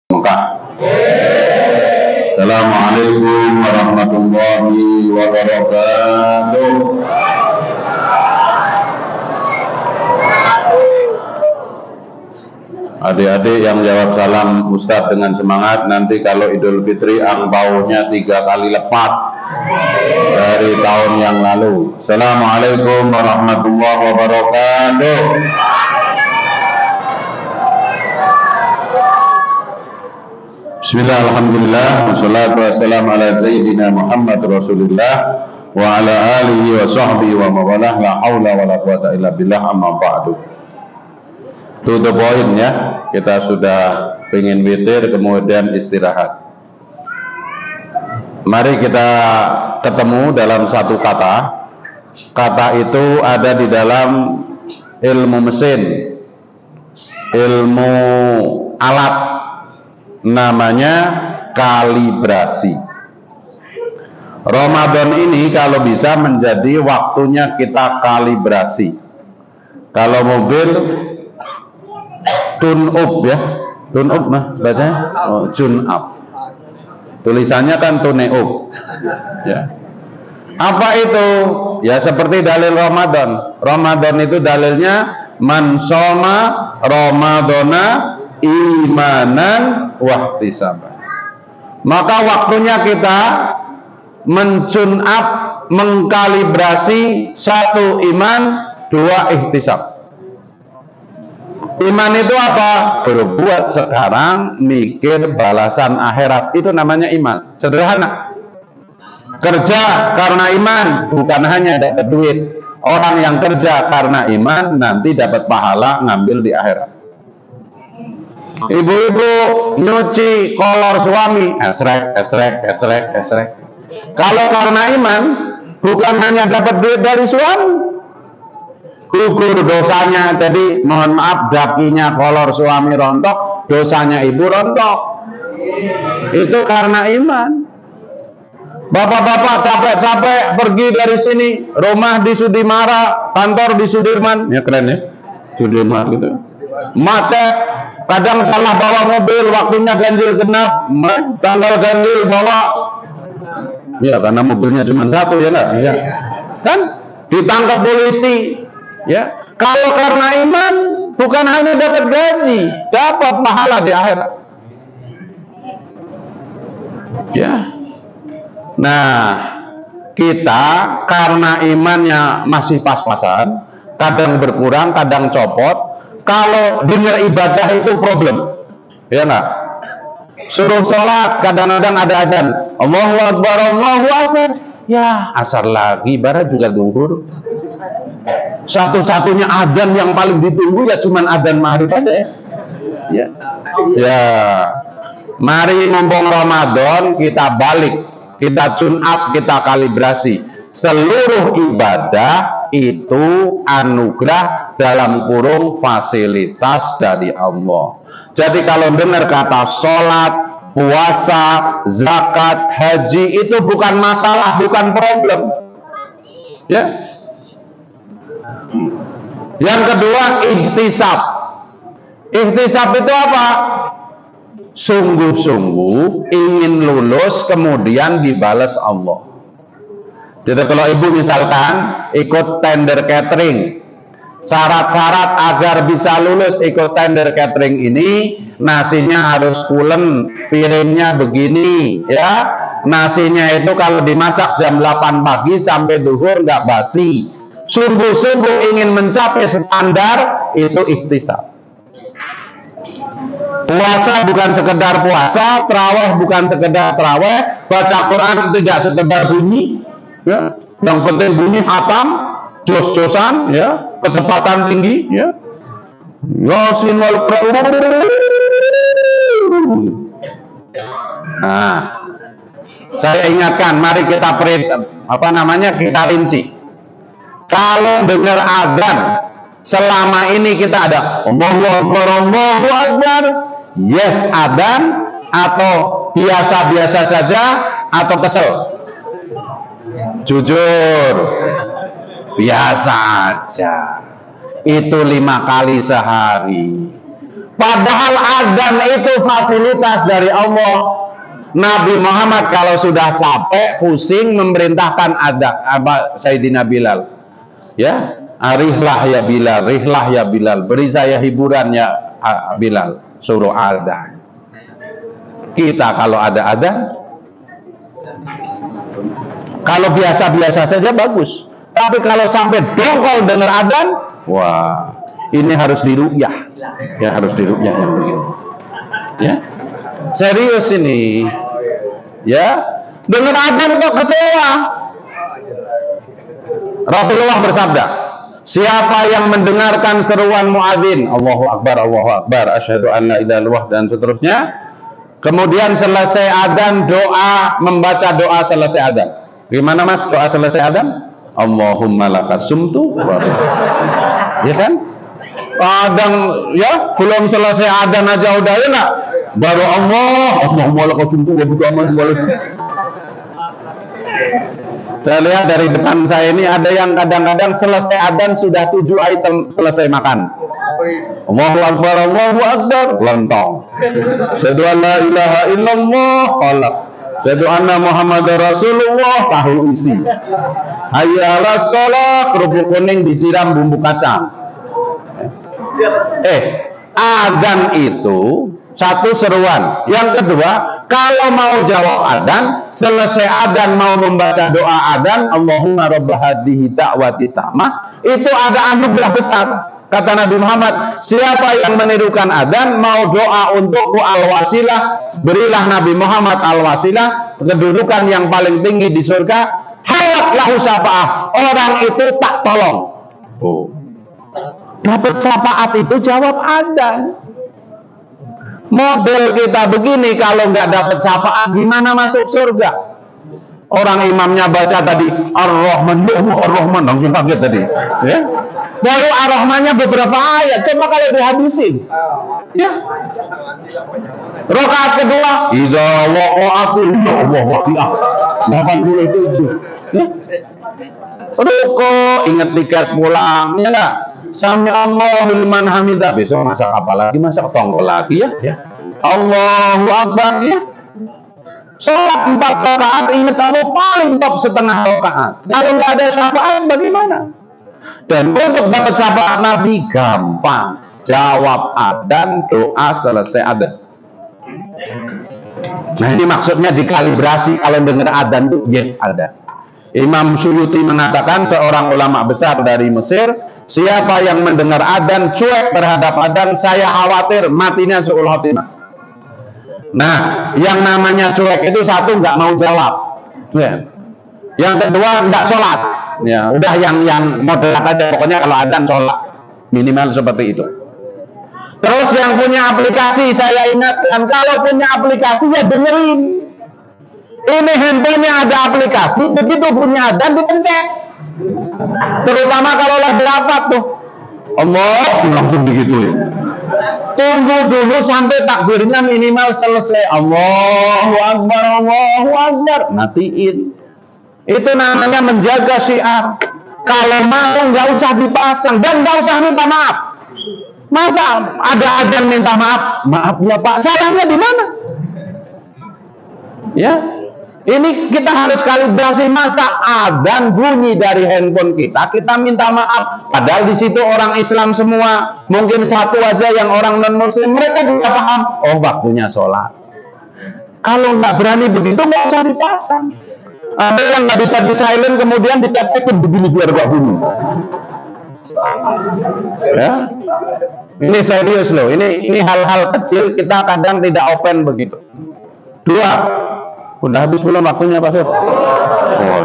Mekah. Assalamualaikum warahmatullahi wabarakatuh. Adik-adik yang jawab salam Ustadz dengan semangat, nanti kalau Idul Fitri angpaunya 3 kali lipat dari tahun yang lalu. Assalamualaikum warahmatullahi wabarakatuh. Bismillah, alhamdulillah, wassalatu wassalamu ala sayyidina Muhammad Rasulullah wa ala alihi wa sahbihi wa mawalah, la hawla wa la quwata illa billah, amma ba'du. To the point ya, kita sudah pengen witir kemudian istirahat. Mari kita ketemu dalam satu kata. Kata itu ada di dalam ilmu mesin, ilmu alat, namanya kalibrasi. Ramadan ini kalau bisa menjadi waktunya kita kalibrasi. Kalau mobil tune up ya, tune up nah bacanya tune up. Tulisannya kan tune up. Ya. Apa itu? Ya seperti dalil Ramadan. Ramadan itu dalilnya man shoma ramadana imanan wahtisaban. Maka waktunya kita mencun up, mengkalibrasi, 1 iman, 2 ihtisab. Iman itu apa? Berbuat sekarang, mikir balasan akhirat. Itu namanya iman. Sederhana. Kerja karena iman, bukan hanya dapat duit. Orang yang kerja karena iman nanti dapat pahala ngambil di akhirat. Ibu-ibu nyuci kolor suami, esrek. Kalau karena iman, bukan hanya dapat duit dari suami, gugur dosanya. Jadi mohon maaf, dakinya kolor suami rontok, dosanya ibu rontok. Itu karena iman. Bapak-bapak capek-capek pergi dari sini, rumah di Sudimara, kantor di Sudirman, ya keren ya, Sudirman gitu. Macet, kadang salah bawa mobil, waktunya ganjil genap, tanggal ganjil bawa, ya karena mobilnya cuma 1 ya enggak, ya kan, ditangkap polisi, ya. Kalau karena iman, bukan hanya dapat gaji, dapat pahala di akhirat, ya. Nah, kita karena imannya masih pas-pasan, kadang berkurang, kadang copot. Kalau dengar ibadah itu problem, ya enggak? Suruh sholat, kadang-kadang ada adzan, Allahu Akbar, Allahu Akbar, ya asar lagi, barat juga zuhur. Satu-satunya adzan yang paling ditunggu ya cuman adzan maghrib aja. Ya, mari mumpung Ramadan kita balik. Kita tune up, kita kalibrasi. Seluruh ibadah itu anugerah dalam kurung fasilitas dari Allah. Jadi kalau dengar kata sholat, puasa, zakat, haji, itu bukan masalah, bukan problem. Ya. Yang kedua, ihtisab. Ihtisab itu apa? Sungguh-sungguh ingin lulus kemudian dibalas Allah. Jadi kalau ibu misalkan ikut tender catering, syarat-syarat agar bisa lulus ikut tender catering ini, nasinya harus pulen, piringnya begini ya, nasinya itu kalau dimasak jam 8 pagi sampai zuhur nggak basi. Sungguh-sungguh ingin mencapai standar, itu ihtisab. Puasa bukan sekedar puasa, tarawih bukan sekedar tarawih, baca Quran tidak sekedar bunyi, ya. Yang penting bunyi hatam, jos-josan, ya, kecepatan tinggi, ya. Yasin wal Qur'an. Nah, saya ingatkan, mari kita kita rinci. Kalau dengar adzan, selama ini kita ada Allahu Akbar, Allahu Akbar. Yes, adzan atau biasa-biasa saja atau kesel? Jujur, biasa aja. Itu 5 kali sehari. Padahal adzan itu fasilitas dari Allah. Nabi Muhammad kalau sudah capek, pusing, memerintahkan Sayyidina Bilal. Ya, rihlah ya Bilal, rihlah ya Bilal, beri saya hiburan ya Bilal, suruh adzan. Kita kalau ada adzan, kalau biasa-biasa saja bagus. Tapi kalau sampai dongkol dengar adzan, wah, ini harus diruqyah. Ya harus diruqyah yang begini. Ya. Serius ini. Ya. Dengar adzan kok kecewa. Rasulullah bersabda, siapa yang mendengarkan seruan muadzin, Allahu Akbar, asyhadu an la ilaha illallah dan seterusnya, kemudian selesai adzan doa, membaca doa selesai adzan. Gimana Mas doa selesai adzan? Allahumma lakasumtu wa ya kan? Kadang ya belum selesai adzan aja udah enak, baru Allahumma lakasumtu wa bihamdika. Saya lihat dari depan saya ini ada yang kadang-kadang selesai adzan sudah 7 item selesai makan. Allahu Akbar, lontong. Asyhadu an la ilaha illallah, qalak. Asyhadu anna Muhammadar Rasulullah, tahu isi. Hayya 'alas shalah, kerupuk kuning disiram bumbu kacang. Adzan itu satu seruan. Yang kedua, kalau mau jawab adzan, selesai adzan mau membaca doa adzan, Allahumma rabb hadhihi da'wati tamah, itu ada anugerah besar. Kata Nabi Muhammad, siapa yang menirukan adzan mau doa untukku al-wasilah, berilah Nabi Muhammad al-wasilah, kedudukan yang paling tinggi di surga, halat lahu syafa'ah, orang itu tak tolong. Dapat syafaat itu jawab adzan. Model kita begini, kalau nggak dapat syafaat gimana masuk surga? Orang imamnya baca tadi Ar-Rahman, Ar-Rahman, langsung kaget tadi. Ya? Baru Ar-Rahmannya beberapa ayat, coba kalau dihabisin. Ya. Rakaat kedua, idza waqa'atul waqi'ah. 87. Ya. Ruko, ingat tiket pulang, ya enggak? Sami Allahu liman hamidah. Besok masak apa lagi? Masak tongkol lagi ya. Allahu Akbar ya. Sholat 4 rakaat, ingat Allah paling top setengah rakaat. Kalau nggak ada syafaat bagaimana? Dan untuk dapat syafaat Nabi gampang. Jawab adzan, doa selesai adzan. Nah ini maksudnya dikalibrasi kalau dengar adzan itu yes ada. Imam Suyuti mengatakan, seorang ulama besar dari Mesir, siapa yang mendengar adzan cuek terhadap adzan, saya khawatir matinya su'ul khotimah. Nah, yang namanya cuek itu satu nggak mau jawab, ya. Yang kedua nggak sholat, ya. Udah yang moderat aja, pokoknya kalau adzan sholat minimal seperti itu. Terus yang punya aplikasi, saya ingatkan, kalau punya aplikasi ya dengerin. Ini handphonenya ada aplikasi, begitu punya adzan dipencet. Terutama kalau lagi rapat tuh, Allah langsung digituin. Tunggu dulu sampai takbirnya minimal selesai. Allahu Akbar, matiin. Itu namanya menjaga syiar. Kalau mau nggak usah dipasang dan nggak usah minta maaf. Masa ada adzan minta maaf? Maaf ya Pak, salahnya di mana? Ya. Ini kita harus kalibrasi, masa adzan bunyi dari handphone kita minta maaf. Padahal di situ orang Islam semua, mungkin satu aja yang orang non Muslim, mereka juga paham. Oh waktunya sholat. Kalau nggak berani begitu nggak usah dipasang. Ada yang nggak bisa di silent kemudian ditetekin begini biar nggak bunyi. Ya, ini serius loh. Ini hal-hal kecil kita kadang tidak open begitu. 2. Udah habis belum waktunya Pak Fir? Oh,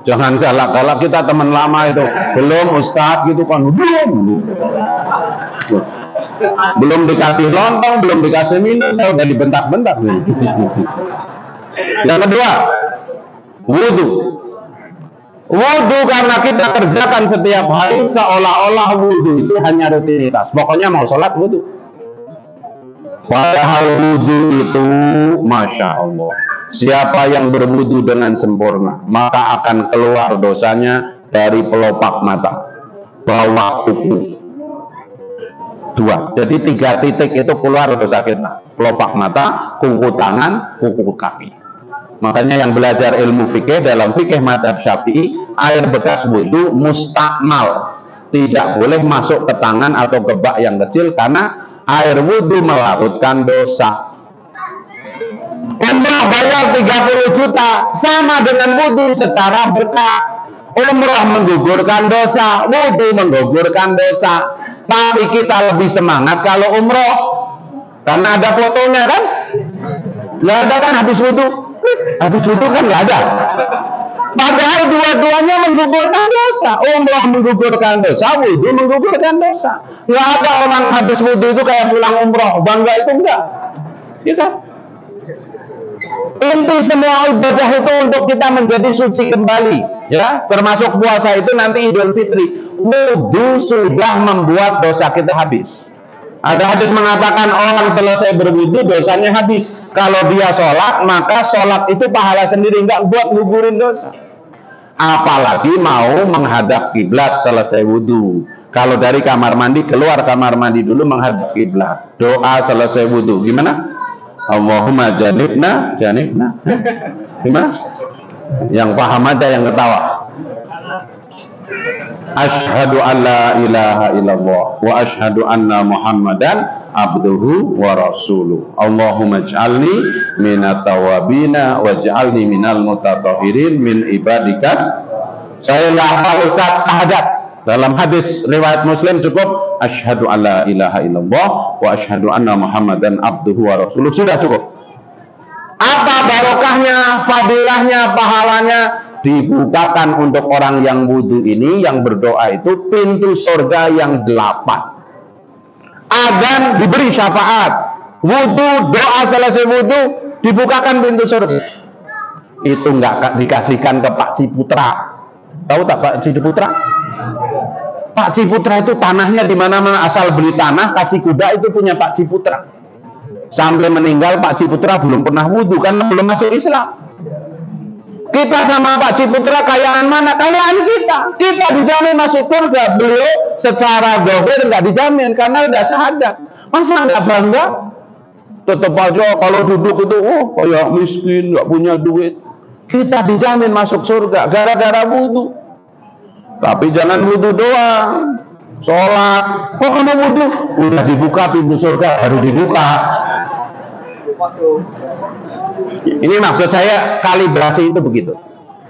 jangan galak-galak, kita teman lama itu. Belum Ustadz gitu kan. Belum dikasih lontong, belum dikasih minum, udah dibentak-bentak. Yang kedua, wudu. Wudu karena kita kerjakan setiap hari seolah-olah wudu itu hanya rutinitas. Pokoknya mau sholat wudu. Padahal wudu itu, Masya Allah, siapa yang berwudu dengan sempurna, maka akan keluar dosanya dari pelopak mata, bawah kuku. 2. Jadi 3 titik itu keluar dosa kita. Kelopak mata, kuku tangan, kuku kaki. Makanya yang belajar ilmu fikih, dalam fikih madzhab Syafi'i, air bekas wudu mustakmal, tidak boleh masuk ke tangan atau ke bak yang kecil karena air wudu melarutkan dosa. Umrah bayar 30 juta sama dengan wudu secara berkah. Umrah menggugurkan dosa, wudu menggugurkan dosa. Tapi kita lebih semangat kalau umroh karena ada fotonya kan? Nggak ada kan habis wudu? Habis wudu kan nggak ada. Padahal dua-duanya menggugurkan dosa. Umrah menggugurkan dosa, wudu menggugurkan dosa. Nggak ada orang habis wudu itu kayak pulang umroh, bangga itu enggak. Ya kan? Inti semua ibadah itu untuk kita menjadi suci kembali, ya. Termasuk puasa itu nanti Idul Fitri. Wudu sudah membuat dosa kita habis. Ada hadis mengatakan orang selesai berwudu dosanya habis. Kalau dia sholat, maka sholat itu pahala sendiri, nggak buat ngugurin dosa. Apalagi mau menghadap kiblat selesai wudu. Kalau dari kamar mandi, keluar kamar mandi dulu menghadap kiblat. Doa selesai wudu. Gimana? Allahumma janibna. Gimana? Yang paham aja yang ketawa. Asyhadu an la ilaha illallah wa asyhadu anna Muhammadan abduhu wa rasuluh. Allahumma ij'alni minat tawabina waj'alni minal mutatahhirin min ibadikas. Saya nggak hafal Ustaz syahadat. Dalam hadis riwayat Muslim cukup asyhadu an la ilaha illallah wa asyhadu anna Muhammadan abduhu wa rasuluh. Sudah cukup. Apa barokahnya, fadilahnya, pahalanya? Dibukakan untuk orang yang wudu ini, yang berdoa itu pintu surga yang 8. Adzan diberi syafaat. Wudu, doa selesai wudu dibukakan pintu surga. Itu nggak dikasihkan ke Pak Ciputra. Tahu tak Pak Ciputra? Pak Ciputra itu tanahnya di mana-mana, asal beli tanah kasih kuda itu punya Pak Ciputra. Sampai meninggal Pak Ciputra belum pernah wudu karena belum masuk Islam. Kita sama Pak Ciputra kayaan mana? Kayaan kita. Kita dijamin masuk surga. Beliau secara zahir nggak dijamin karena udah syahadat. Masa nggak bangga? Tetap aja kalau duduk itu, kayak miskin, nggak punya duit. Kita dijamin masuk surga gara-gara wudu. Tapi jangan wudu doang. Sholat. Kok kamu wudu? Udah dibuka pintu surga, baru dibuka. Ini maksud saya kalibrasi itu begitu.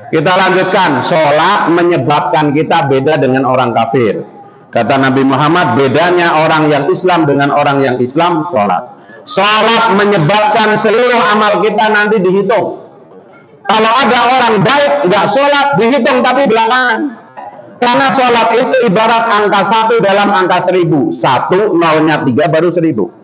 Kita lanjutkan. Sholat menyebabkan kita beda dengan orang kafir. Kata Nabi Muhammad, bedanya orang yang Islam dengan orang yang Islam sholat. Sholat menyebabkan seluruh amal kita nanti dihitung. Kalau ada orang baik nggak sholat dihitung tapi belakangan. Karena sholat itu ibarat angka 1 dalam angka 1000. 1 nolnya 3 baru 1000.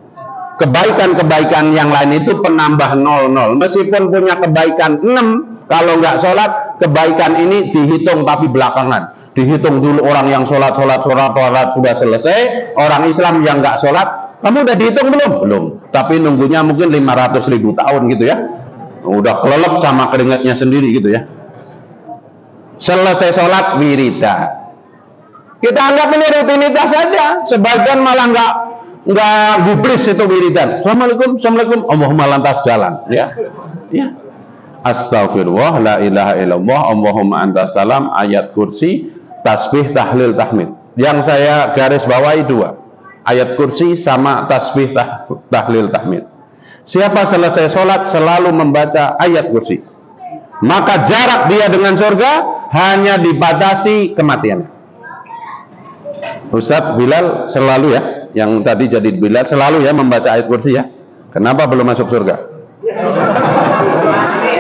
Kebaikan-kebaikan yang lain itu penambah 00. Meskipun punya kebaikan 6, kalau nggak sholat, kebaikan ini dihitung tapi belakangan. Dihitung dulu orang yang sholat sudah selesai. Orang Islam yang nggak sholat, kamu udah dihitung belum? Belum. Tapi nunggunya mungkin 500.000 tahun gitu ya. Udah kelelep sama keringatnya sendiri gitu ya. Selesai sholat wiridan. Kita anggap ini rutinitas saja. Sebagian malah nggak gubris itu wiridan. Assalamualaikum, Allahumma lantas jalan, ya. Astagfirullah, la ilaha illallah, Allahumma antas salam, ayat kursi, tasbih, tahlil, tahmid. Yang saya garis bawahi 2, ayat kursi sama tasbih, tahlil, tahmid. Siapa selesai sholat selalu membaca ayat kursi, maka jarak dia dengan surga hanya dibatasi kematian. Ustaz Bilal selalu ya, yang tadi jadi Bilal selalu ya membaca ayat kursi ya. Kenapa belum masuk surga?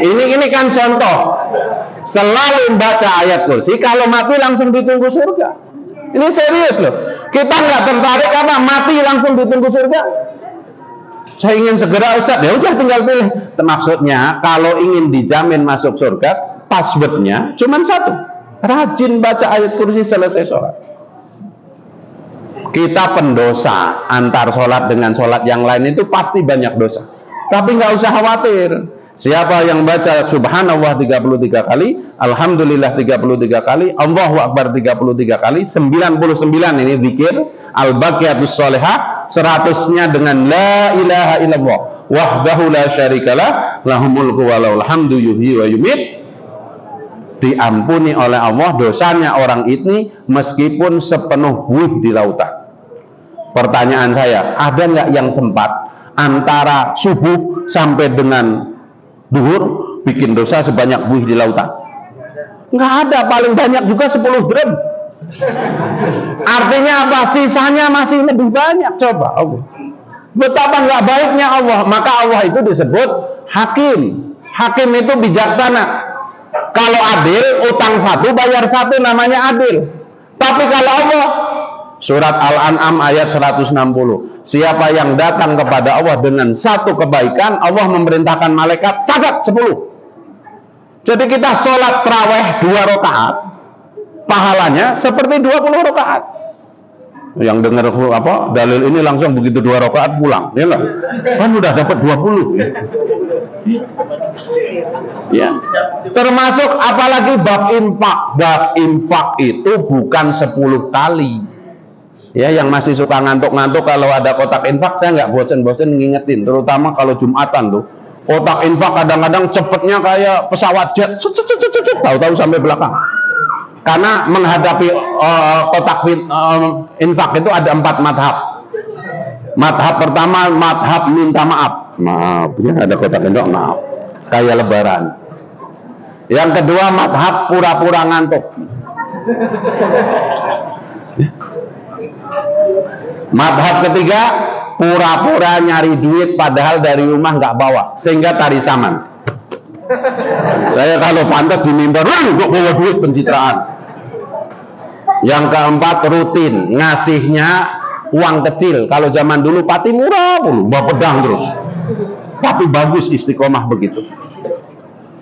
Ini kan contoh. Selalu membaca ayat kursi, kalau mati langsung ditunggu surga. Ini serius loh. Kita nggak tertarik apa mati langsung ditunggu surga. Saya ingin segera Ustaz, ya udah tinggal pilih. Maksudnya kalau ingin dijamin masuk surga, passwordnya cuma 1. Rajin baca ayat kursi selesai sholat. Kita pendosa, antar sholat dengan sholat yang lain itu pasti banyak dosa. Tapi nggak usah khawatir. Siapa yang baca subhanallah 33 kali, alhamdulillah 33 kali, Allahu akbar 33 kali, 99 ini zikir, Al-Baqiyatus Sholihah 100-nya dengan la ilaha illallah wahdahu la syarikalah lahul mulku wa lahul hamdu yuhyi wa yumiit. Diampuni oleh Allah dosanya orang ini meskipun sepenuh buih di lautan. Pertanyaan saya, ada nggak yang sempat antara subuh sampai dengan duhur bikin dosa sebanyak buih di lautan? Nggak ada, paling banyak juga 10 gram. Artinya apa? Sisanya masih lebih banyak. Coba Allah. Betapa nggak baiknya Allah. Maka Allah itu disebut hakim. Hakim itu bijaksana. Kalau adil, utang satu bayar satu, namanya adil. Tapi kalau Allah, surat Al-An'am ayat 160, siapa yang datang kepada Allah dengan satu kebaikan, Allah memerintahkan malaikat catat 10. Jadi kita sholat tarawih 2 rakaat, pahalanya seperti 20 rakaat. Yang dengar apa dalil ini langsung begitu 2 rakaat pulang, ya lah. Kan udah dapat 20. Ya. Termasuk apalagi bab infak. Bab infak itu bukan 10 kali. Ya, yang masih suka ngantuk-ngantuk kalau ada kotak infak, saya nggak bosen-bosen ngingetin, terutama kalau Jumatan tuh. Kotak infak kadang-kadang cepetnya kayak pesawat jet, tahu-tahu sampai belakang. Karena menghadapi kotak infak itu ada 4 madhab. Madhab pertama, madhab minta maaf. Maaf, ya ada kotak infak, maaf. Kayak lebaran. Yang kedua, madhab pura-pura ngantuk. Madhab ketiga, pura-pura nyari duit padahal dari rumah nggak bawa, sehingga tari saman. Saya kalau pantas di mimbar, kok bawa duit, pencitraan. Yang keempat, rutin ngasihnya uang kecil. Kalau zaman dulu pati murah puluh, bawa pedang terus. Tapi bagus istiqomah begitu.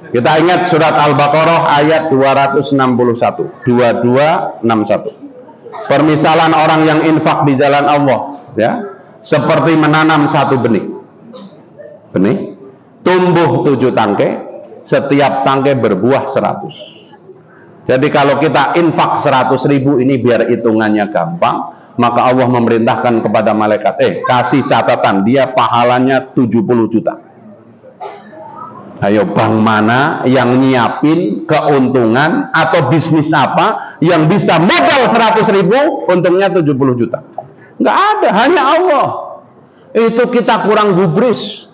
Kita ingat surat Al-Baqarah ayat 261, 2261. Permisalan orang yang infak di jalan Allah, ya, seperti menanam satu benih. Benih tumbuh 7 tangkai, setiap tangkai berbuah 100. Jadi kalau kita infak 100.000 ini biar hitungannya gampang, maka Allah memerintahkan kepada malaikat, kasih catatan dia pahalanya 70 juta. Ayo, bank mana yang nyiapin keuntungan atau bisnis apa yang bisa modal 100.000 untungnya 70 juta? Nggak ada, hanya Allah. Itu kita kurang gubris.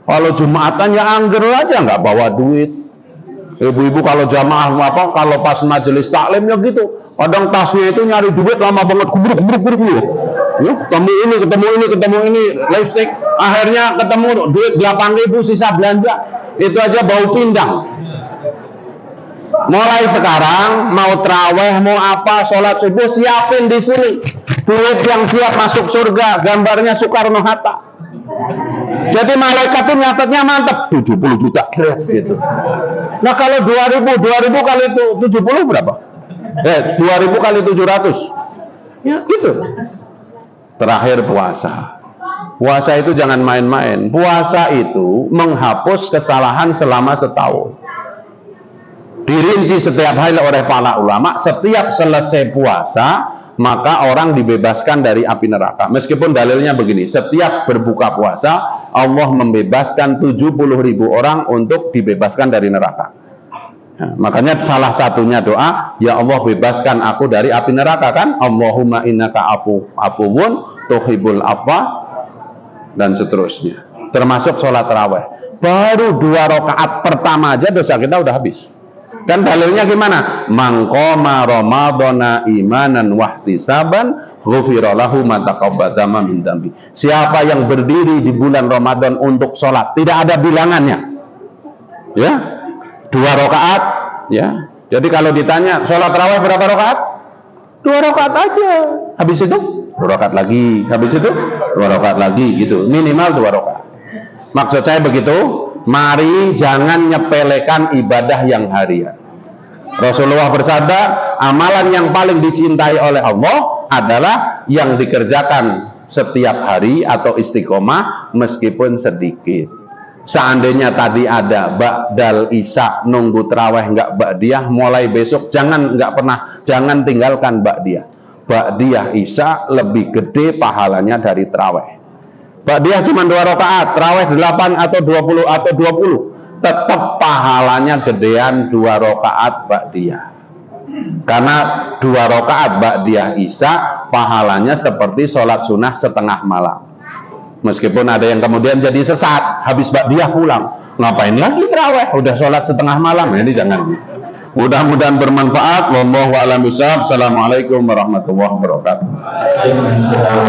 Kalau Jumatan ya angger aja, nggak bawa duit. Ibu-ibu kalau jamaah apa, kalau pas majelis taklim ya gitu. Kadang tasnya itu nyari duit lama banget, kubruk. Ya, ketemu ini, listrik. Akhirnya ketemu duit 8.000 sisa belanja. Itu aja bau pindang. Mulai sekarang mau traweh, mau apa, sholat subuh, siapin di sini duit yang siap masuk surga, gambarnya Soekarno Hatta. Jadi malaikat itu nyatetnya mantep, 70 juta gitu. Nah kalau 2000 kali itu 70 berapa? 2000 kali 700. Ya gitu. Terakhir puasa. Puasa itu jangan main-main. Puasa itu menghapus kesalahan selama setahun. Dirinci setiap hari oleh para ulama, setiap selesai puasa maka orang dibebaskan dari api neraka. Meskipun dalilnya begini, setiap berbuka puasa Allah membebaskan 70.000 orang untuk dibebaskan dari neraka. Nah, makanya salah satunya doa, ya Allah bebaskan aku dari api neraka kan? Allahumma innaka afuwun tuhibbul afwa, dan seterusnya. Termasuk sholat tarawih. Baru 2 rakaat pertama aja dosa kita udah habis. Dan dalilnya gimana? Mangqoma ramadhana imanan wahtisaban ghufira lahu ma taqaddama min dzambi. Siapa yang berdiri di bulan Ramadan untuk sholat, tidak ada bilangannya. Ya. 2 rakaat, ya. Jadi kalau ditanya sholat tarawih berapa rakaat? 2 rakaat aja. Habis itu 2 rakaat lagi, habis itu 2 rakaat lagi, gitu. Minimal 2 rakaat. Maksud saya begitu, mari jangan nyepelekan ibadah yang harian. Rasulullah bersabda, amalan yang paling dicintai oleh Allah adalah yang dikerjakan setiap hari atau istiqomah meskipun sedikit. Seandainya tadi ada ba'dal isya nunggu terawih nggak ba'diyah, mulai besok jangan tinggalkan ba'diyah. ba'diyah isya lebih gede pahalanya dari tarawih. Ba'diyah cuma 2 rakaat, tarawih 8 atau 20 atau 20, tetap pahalanya gedean 2 rakaat ba'diyah. Karena 2 rakaat ba'diyah isya pahalanya seperti sholat sunnah setengah malam. Meskipun ada yang kemudian jadi sesat, habis ba'diyah pulang, ngapain lagi tarawih, udah sholat setengah malam. Ini jangan. Mudah-mudahan bermanfaat. Wallahu a'lam bishawab. Assalamualaikum warahmatullahi wabarakatuh.